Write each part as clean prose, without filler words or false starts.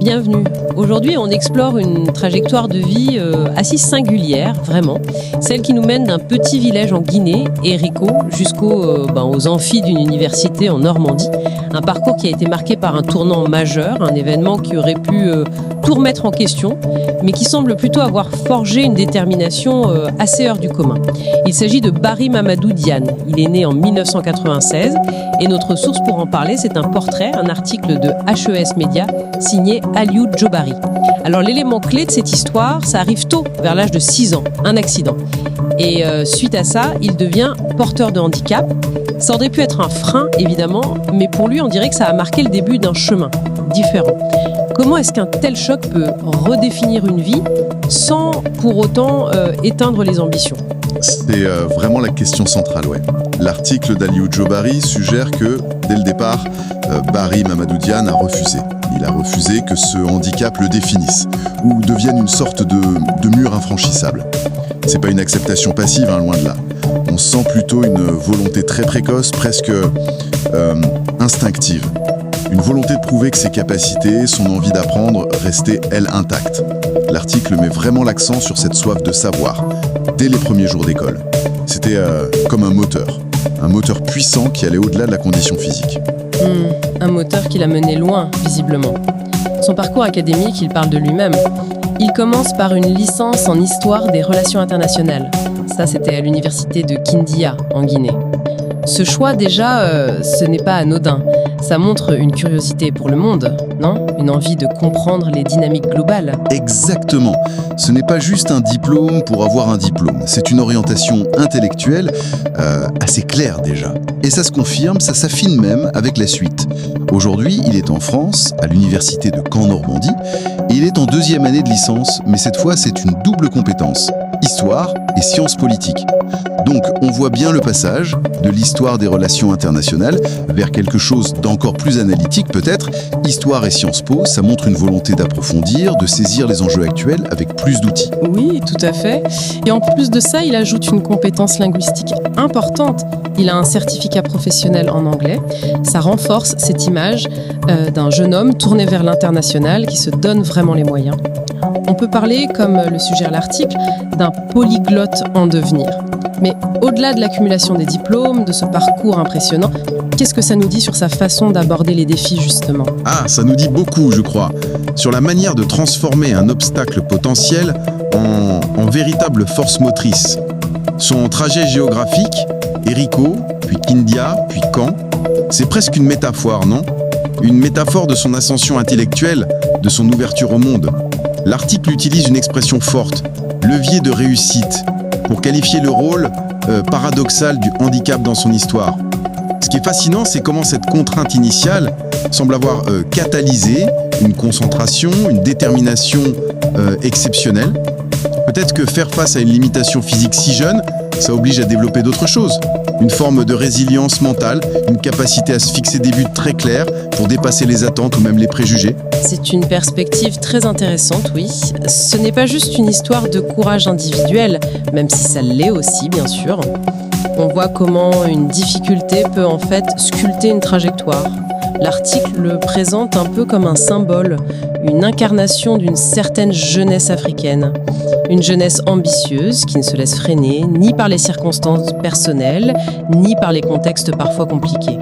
Bienvenue. Aujourd'hui, on explore une trajectoire de vie assez singulière, vraiment. Celle qui nous mène d'un petit village en Guinée, Erico, aux amphis d'une université en Normandie. Un parcours qui a été marqué par un tournant majeur, un événement qui aurait pu tout remettre en question, mais qui semble plutôt avoir forgé une détermination assez hors du commun. Il s'agit de Barry Mamadou Diane. Il est né en 1996 et notre source pour en parler, c'est un portrait, un article de HES Média signé Aliou Djobari. Alors l'élément clé de cette histoire, ça arrive tôt, vers l'âge de 6 ans, un accident. Et suite à ça, il devient porteur de handicap. Ça aurait pu être un frein, évidemment, mais pour lui, on dirait que ça a marqué le début d'un chemin différent. Comment est-ce qu'un tel choc peut redéfinir une vie sans pour autant éteindre les ambitions ? C'est vraiment la question centrale, ouais. L'article d'Aliou Djobari suggère que, dès le départ, Barry Mamadou Diane a refusé. Il a refusé que ce handicap le définisse ou devienne une sorte de mur infranchissable. C'est pas une acceptation passive, loin de là. On sent plutôt une volonté très précoce, presque instinctive. Une volonté de prouver que ses capacités, son envie d'apprendre, restaient, elles, intactes. L'article met vraiment l'accent sur cette soif de savoir, dès les premiers jours d'école. C'était comme un moteur puissant qui allait au-delà de la condition physique. Un moteur qui l'a mené loin, visiblement. Son parcours académique, il parle de lui-même. Il commence par une licence en histoire des relations internationales. Ça, c'était à l'université de Kindia, en Guinée. Ce choix, déjà, ce n'est pas anodin. Ça montre une curiosité pour le monde, non ? Une envie de comprendre les dynamiques globales. Exactement. Ce n'est pas juste un diplôme pour avoir un diplôme. C'est une orientation intellectuelle assez claire déjà. Et ça se confirme, ça s'affine même avec la suite. Aujourd'hui, il est en France, à l'université de Caen-Normandie, et il est en 2e année de licence, mais cette fois, c'est une double compétence, histoire et sciences politiques. Donc, on voit bien le passage de l'histoire des relations internationales vers quelque chose d'encore plus analytique peut-être. Histoire et Sciences Po, ça montre une volonté d'approfondir, de saisir les enjeux actuels avec plus d'outils. Oui, tout à fait. Et en plus de ça, il ajoute une compétence linguistique importante. Il a un certificat professionnel en anglais. Ça renforce cette image d'un jeune homme tourné vers l'international qui se donne vraiment les moyens. On peut parler, comme le suggère l'article, d'un polyglotte en devenir. Mais au-delà de l'accumulation des diplômes, de ce parcours impressionnant, qu'est-ce que ça nous dit sur sa façon d'aborder les défis, justement ? Ça nous dit beaucoup, je crois, sur la manière de transformer un obstacle potentiel en véritable force motrice. Son trajet géographique, Erico, puis Kindia, puis Caen, c'est presque une métaphore, non ? Une métaphore de son ascension intellectuelle, de son ouverture au monde. L'article utilise une expression forte, levier de réussite, pour qualifier le rôle paradoxal du handicap dans son histoire. Ce qui est fascinant, c'est comment cette contrainte initiale semble avoir catalysé une concentration, une détermination exceptionnelle. Peut-être que faire face à une limitation physique si jeune, ça oblige à développer d'autres choses. Une forme de résilience mentale, une capacité à se fixer des buts très clairs pour dépasser les attentes ou même les préjugés. C'est une perspective très intéressante, oui. Ce n'est pas juste une histoire de courage individuel, même si ça l'est aussi, bien sûr. On voit comment une difficulté peut en fait sculpter une trajectoire. L'article le présente un peu comme un symbole, une incarnation d'une certaine jeunesse africaine. Une jeunesse ambitieuse qui ne se laisse freiner ni par les circonstances personnelles, ni par les contextes parfois compliqués.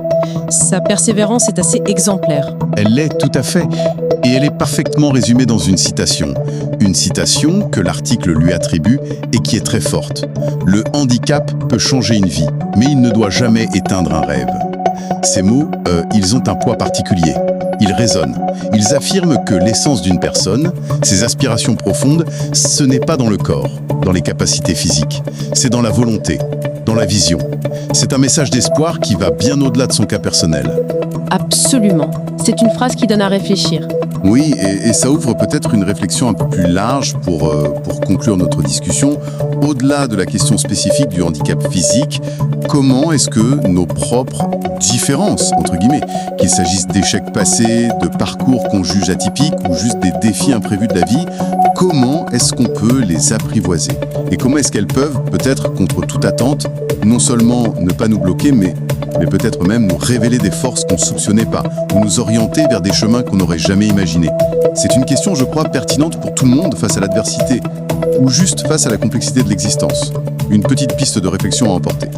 Sa persévérance est assez exemplaire. Elle l'est tout à fait. Et elle est parfaitement résumée dans une citation. Une citation que l'article lui attribue et qui est très forte. Le handicap peut changer une vie, mais il ne doit jamais éteindre un rêve. Ces mots, ils ont un poids particulier. Ils résonnent. Ils affirment que l'essence d'une personne, ses aspirations profondes, ce n'est pas dans le corps, dans les capacités physiques. C'est dans la volonté, dans la vision. C'est un message d'espoir qui va bien au-delà de son cas personnel. Absolument. C'est une phrase qui donne à réfléchir. Oui, et ça ouvre peut-être une réflexion un peu plus large pour conclure notre discussion. Au-delà de la question spécifique du handicap physique, comment est-ce que nos propres différences, entre guillemets, qu'il s'agisse d'échecs passés, de parcours qu'on juge atypiques ou juste des défis imprévus de la vie, comment est-ce qu'on peut les apprivoiser ? Et comment est-ce qu'elles peuvent, peut-être contre toute attente, non seulement ne pas nous bloquer, mais peut-être même nous révéler des forces qu'on ne soupçonnait pas, ou nous orienter vers des chemins qu'on n'aurait jamais imaginés. C'est une question, je crois, pertinente pour tout le monde face à l'adversité, ou juste face à la complexité de l'existence. Une petite piste de réflexion à emporter.